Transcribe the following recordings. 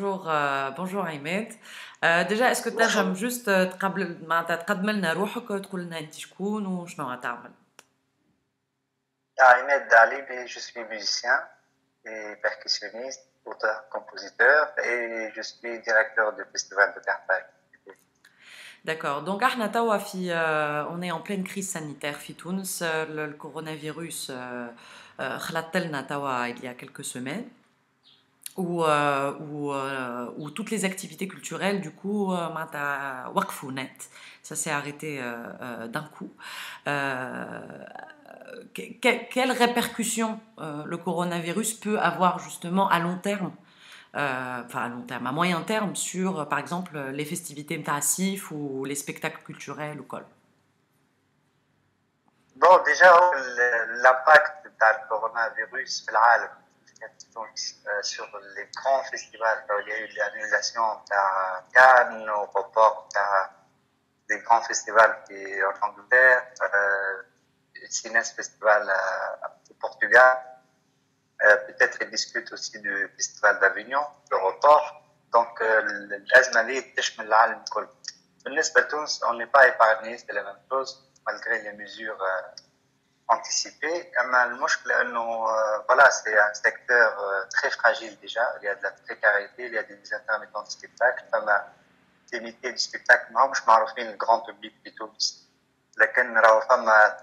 bonjour Ahmed. Déjà, est-ce que Bonjour. تنجم juste تقبل معناتها تقدم لنا روحك وتقول لنا انت شكون وشنو غتعمل؟ Ahmed Ali, je suis musicien et percussionniste, auteur-compositeur et je suis directeur du festival de Carthage. D'accord. Donc احنا توا في on est en pleine crise sanitaire في تونس. Le coronavirus خلط لنا توا il y a quelques semaines où toutes les activités culturelles du coup معناتها وقفوا net. Ça s'est arrêté d'un coup. Euh, quelles répercussions le coronavirus peut avoir justement à long terme, enfin à long terme, à moyen terme sur par exemple les festivités massifs ou les spectacles culturels ou quoi. Bon, déjà, l'impact du coronavirus sur les grands festivals, il y a eu l'annulation de Cannes, au report des grands festivals qui en Angleterre, le Cines Festival au Portugal. Peut-être ils discutent aussi du festival d'Avignon, le report. Donc, الأزمة دي تشمل العالم كله. بالنسبة لتونس, on n'est pas épargné, c'est la même chose, malgré les mesures anticipées. Mais le مشكلة إنه, voilà, c'est un secteur très fragile déjà. Il y a de la précarité, il y a des intermittents de spectacle. des métiers du spectacle مش معروفين الجراند بوبليك في تونس. لكن راهو فما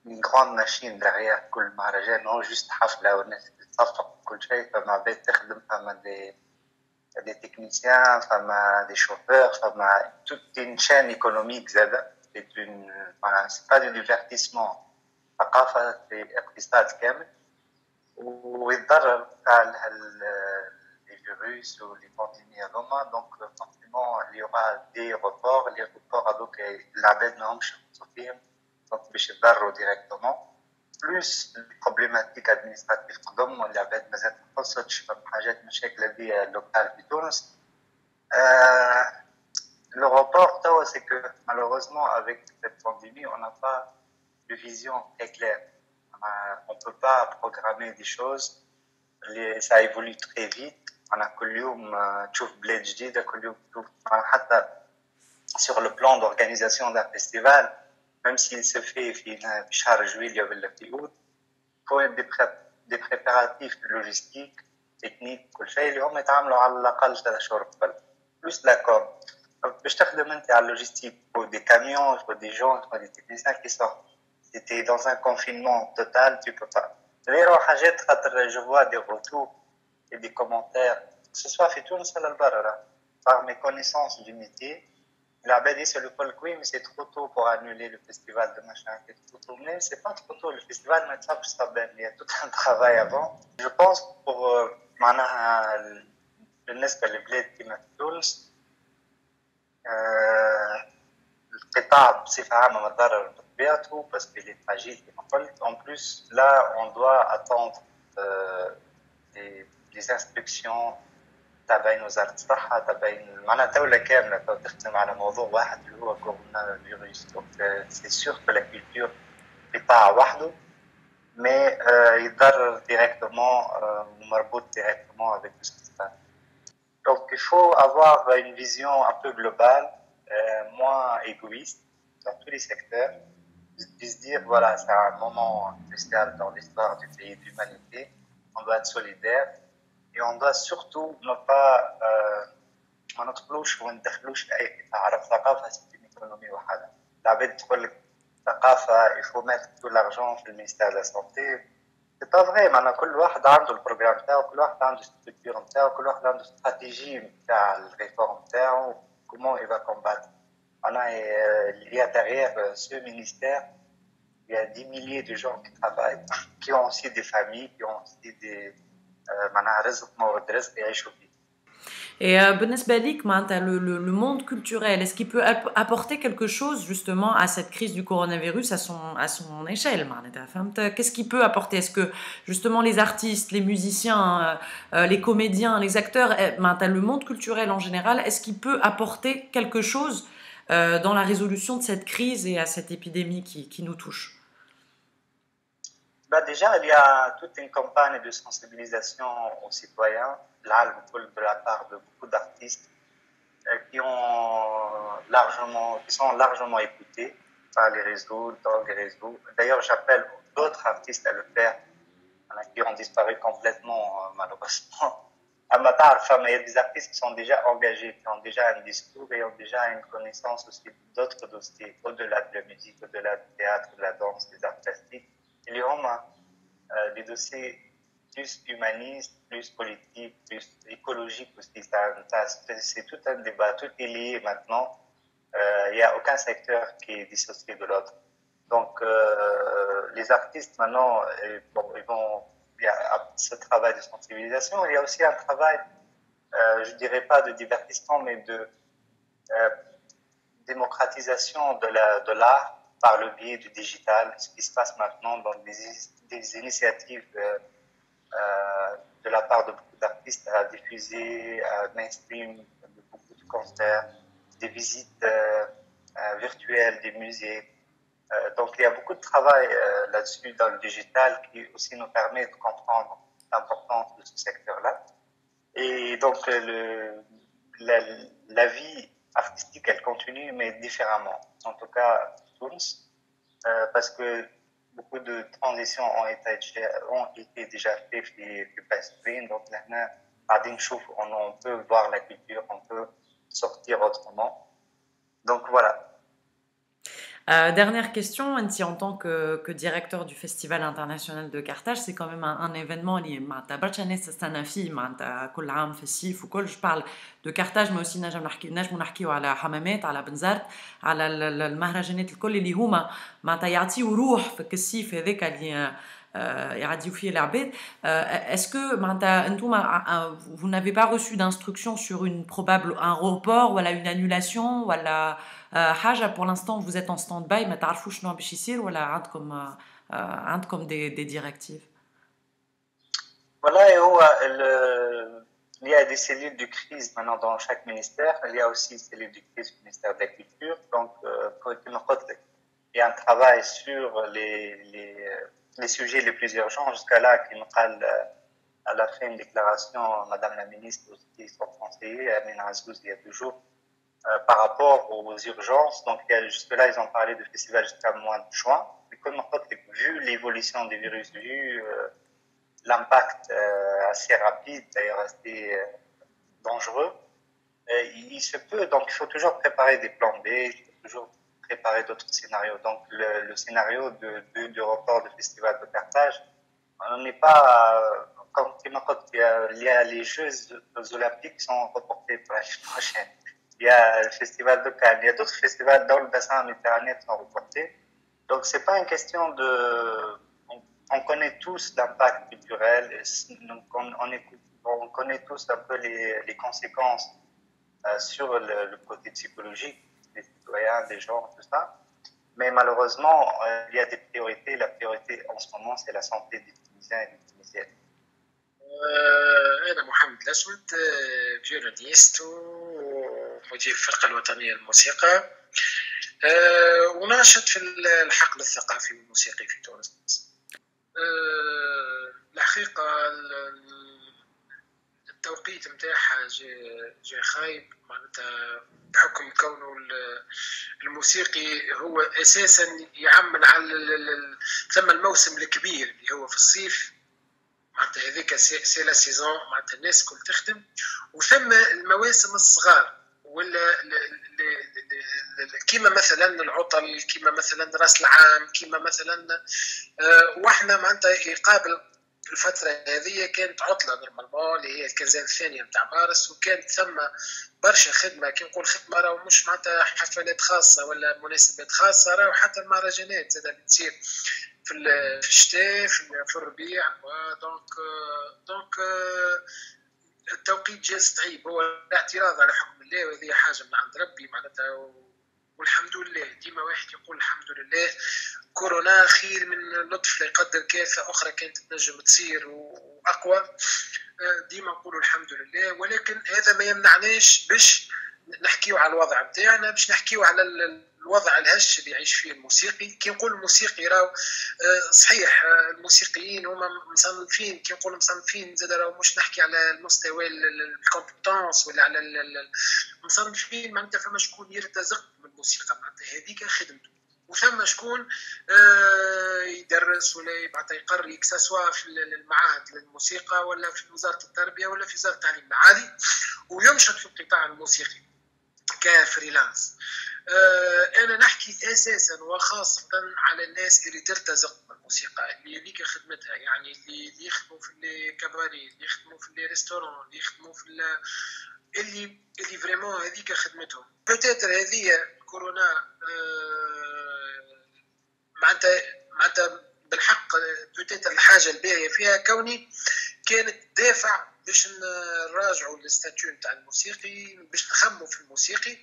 une grande machine derrière كل مهرجان, non juste حفلة والناس تصفق كل شيء. فما عباد تخدم, فما des techniciens, فما des chauffeurs, فما toute une chaîne économique زادة. c'est pas du divertissement, ثقافة, c'est اقتصاد كامل. ويتضرر تاع les virus ou les pandémies هذوما. donc forcément il y aura des reports. les reports هذوك العباد ماهمش يخلصوا فيهم, donc باش يتضرروا directement. plus les problématiques administratives قدم والعباد مازال ما خلصتش, فما حاجات مشاكل هذه لوكال في تونس. Le report, c'est que malheureusement avec cette pandémie on n'a pas de vision très claire. On ne peut pas programmer des choses, ça évolue très vite. On a كل يوم تشوف بلاد جديدة, كل يوم تشوف حتى sur le plan d'organisation d'un festival, même s'il se fait في شهر جويلية ولا في août, il faut des préparatifs logistiques, techniques, كل شيء اللي هم يتعاملوا على الأقل 3 شهور قبل, plus la com. باش تخدم انت على اللوجيستيك, il faut des camions, il faut des gens, il faut des techniciens qui sortent. Si tu es dans un confinement total, tu peux pas. Je vois des retours et des commentaires, que ce soit في تونس ولا لبرا, par mes connaissances du métier. La BD c'est le col, oui, mais c'est trop tôt pour annuler le festival de machin, c'est trop tôt. Mais c'est pas trop tôt, le festival, il y a tout un travail avant. Je pense pour معناها بالنسبة لبلاد كيما تونس, القطاع بصفة عامة متضرر بطبيعته parce qu'il est fragile كما قلت. En plus, là, on doit attendre les instructions تابعين وزارة الصحة, تابعين معناها دولة كاملة تخدم على موضوع واحد اللي هو كورونا فيروس. Donc c'est sûr que la culture قطاع وحده, mais يتضرر directement ومربوط directement avec tout ce qui se passe. Donc il faut avoir une vision un peu globale, moins égoïste dans tous les secteurs, de se dire voilà, c'est un moment crucial dans l'histoire du pays, de l'humanité, on doit être solidaire et on doit surtout ne pas ما ندخلوش وندخلوش في اي قطاع. عرف ثقافه c'est une économie وحدها. العباد تقول لك ثقافه il faut mettre tout l'argent في المينستير de la santé. C'est pas vrai, معناها كل واحد عنده البروجرام تاعو, كل واحد عنده الستركتور نتاعو, كل واحد عنده استراتيجي نتاع الريفورم تاعو, comment il va combattre. معناها il y a derrière ce ministère, il y a des milliers de gens qui travaillent, qui ont aussi des familles, qui ont aussi des معناها رزق مورد رزق يعيشوا فيه. Et بالنسبة ليك معناتها le monde culturel, est-ce qu'il peut apporter quelque chose justement à cette crise du coronavirus à son échelle معناتها فهمت? Qu'est-ce qu'il peut apporter? Est-ce que justement les artistes, les musiciens, les comédiens, les acteurs, معناتها le monde culturel en général, est-ce qu'il peut apporter quelque chose dans la résolution de cette crise et à cette épidémie qui nous touche? Déjà, il y a toute une campagne de sensibilisation aux citoyens de la part de beaucoup d'artistes qui sont largement écoutés par les réseaux, dans les réseaux. D'ailleurs, j'appelle d'autres artistes à le faire, qui ont disparu complètement, malheureusement. À ma part, il y a des artistes qui sont déjà engagés, qui ont déjà un discours et ont déjà une connaissance aussi d'autres dossiers, au-delà de la musique, au-delà du théâtre, de la danse, des arts plastiques. Il y a des dossiers plus humanistes, plus politiques, plus écologiques aussi. C'est tout un débat, tout est lié maintenant. Il n'y a aucun secteur qui est dissocié de l'autre. Donc, les artistes maintenant, il y a ce travail de sensibilisation. Il y a aussi un travail, je dirais pas de divertissement, mais de démocratisation de l'art par le biais du digital, ce qui se passe maintenant dans des initiatives de la part de beaucoup d'artistes à diffuser, à mainstream, de beaucoup de concerts, des visites virtuelles, des musées. Donc il y a beaucoup de travail là-dessus dans le digital qui aussi nous permet de comprendre l'importance de ce secteur-là. Et donc la vie artistique, elle continue, mais différemment. En tout cas, tous, parce que beaucoup de transitions ont été déjà faites في Palestine. Donc maintenant, on peut voir la culture, on peut sortir autrement. Donc voilà. Dernière question, Anti, en tant que directeur du Festival international de Carthage, c'est quand même un événement lié. Je parle de Carthage, mais aussi نجم نحكيو على حمامات على بنزرت على المهرجانات الكل اللي هما معناتها يعطيو روح في الصيف هذاك اللي يعديو فيه العباد. Est-ce que vous n'avez pas reçu d'instruction sur un report ou une annulation ou حاجه pour l'instant vous êtes en stand-by ما تعرفوش شنو باش يصير ولا عندكم des directives? Voilà, il y a des cellules de crise maintenant dans chaque ministère. Il y a aussi une cellule de crise au ministère de la Culture. Donc, il y a un travail sur les sujets les plus urgents. Jusqu'à là, à la fin de déclaration, Madame la ministre aussi, son conseiller, Amina Azzouz, il y a 2 jours, par rapport aux urgences. Donc, jusque-là, ils ont parlé de festival jusqu'à mois de juin. Mais comme vu l'évolution des virus, vu l'impact assez rapide, d'ailleurs assez dangereux, il se peut, donc il faut toujours préparer des plans B, il faut toujours préparer d'autres scénarios. Donc, le scénario de report de festival de Carthage, on n'est pas... Comme il y a les Jeux olympiques qui sont reportés pour l'année prochaine. Il y a le festival de Cannes, il y a d'autres festivals dans le bassin méditerranéen qui sont reportés. Donc, c'est pas une question de... On connaît tous l'impact culturel, on connaît tous un peu les conséquences sur le côté psychologique des citoyens, des gens, tout ça. Mais malheureusement, il y a des priorités. La priorité en ce moment, c'est la santé des Tunisiens et des Tunisiennes. أنا محمد الأسود، فيولونيست ومدير الفرقة الوطنية للموسيقى، وناشط في الحقل الثقافي والموسيقي في تونس. الحقيقة التوقيت متاعها جاء خايب، معناتها بحكم كونه الموسيقي هو أساسا يعمل على ثم الموسم الكبير اللي هو في الصيف، معناتها هذيك سي لا سيزون، معناتها الناس كل تخدم، وثم المواسم الصغار ولا كيما مثلا العطل، كيما مثلا راس العام، كيما مثلا واحنا معناتها يقابل الفترة هذه كانت عطلة نورمالمون اللي هي الكنزان الثانية متاع مارس، وكانت ثم برشا خدمة. كي نقول خدمة راهو مش معناتها حفلات خاصة ولا مناسبات خاصة، راهو حتى المهرجانات زادة بتصير في الشتاء في الربيع. دونك التوقيت جا صعيب، هو الاعتراض على حكم الله، وهذه حاجة من عند ربي معناتها، والحمد لله. ديما واحد يقول الحمد لله، كورونا خير من لطف لا يقدر كارثة أخرى كانت تنجم تصير وأقوى. ديما نقولوا الحمد لله، ولكن هذا ما يمنعناش باش نحكيو على الوضع بتاعنا، باش نحكيو على الوضع الهش اللي يعيش فيه الموسيقي. كي نقول الموسيقي راهو صحيح الموسيقيين هما مصنفين، كي نقول مصنفين زاد راهو مش نحكي على المستوى الكومبتونس ولا على مصنفين، معناتها فما شكون يرتزق من الموسيقى، معناتها هذيك خدمته، وثم شكون يدرس ولا يبعث يقري كساسوا في المعاهد الموسيقى ولا في وزارة التربية ولا في وزارة التعليم العالي، وينشط في القطاع الموسيقي كفريلانس. أنا نحكي أساسا وخاصة على الناس اللي ترتزق بالموسيقى، اللي هذيك خدمتها، يعني اللي يخدموا في الكباري، اللي يخدموا في الريستوران، اللي يخدموا في اللي فريمون هذيك خدمتهم. بوتيتر هذه كورونا معناتها بالحق بوتيتر الحاجة الباهية فيها كوني كانت دافع باش نراجعوا الستاتيو نتاع الموسيقي، باش نخموا في الموسيقي،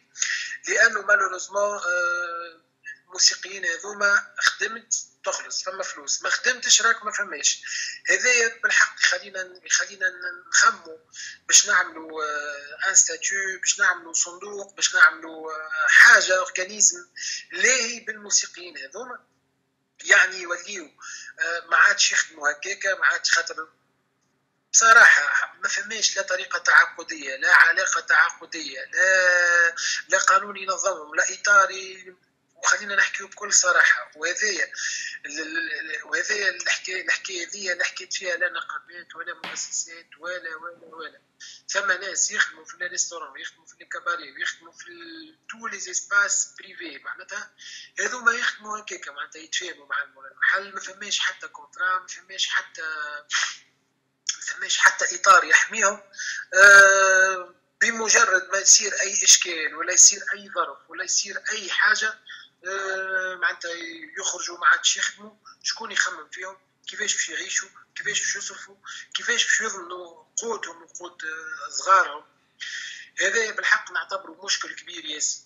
لانه مالوريزمون الموسيقيين هذوما خدمت تخلص فما فلوس، ما خدمتش راك ما فماش. هذايا بالحق يخلينا نخموا باش نعملوا ان ستاتيو، باش نعملوا صندوق، باش نعملوا حاجه اورغانيزم لاهي بالموسيقيين هذوما، يعني يوليوا ما عادش يخدموا هكاكا، ما عادش، خاطر بصراحة ما فماش لا طريقة تعاقدية، لا علاقة تعاقدية، لا قانون ينظمهم، لا إطار، وخلينا نحكيه بكل صراحة. وهذه الحكاية هذه اللي حكيت فيها لا نقابات ولا مؤسسات ولا ثم ناس يخدموا في الريستوران ويخدموا في الكباري ويخدموا في تو لي اسباس بريفي، معناتها هذوما يخدموا هكاكا، معناتها يتفاهموا مع المحل، ما فماش حتى كونترا، ما فماش حتى إطار يحميهم. بمجرد ما يصير أي إشكال ولا يصير أي ظرف ولا يصير أي حاجة معناتها يخرجوا ما عادش يخدموا. شكون يخمم فيهم؟ كيفاش باش يعيشوا؟ كيفاش باش يصرفوا؟ كيفاش باش يضمنوا قوتهم وقوت صغارهم؟ هذا بالحق نعتبره مشكل كبير ياسر.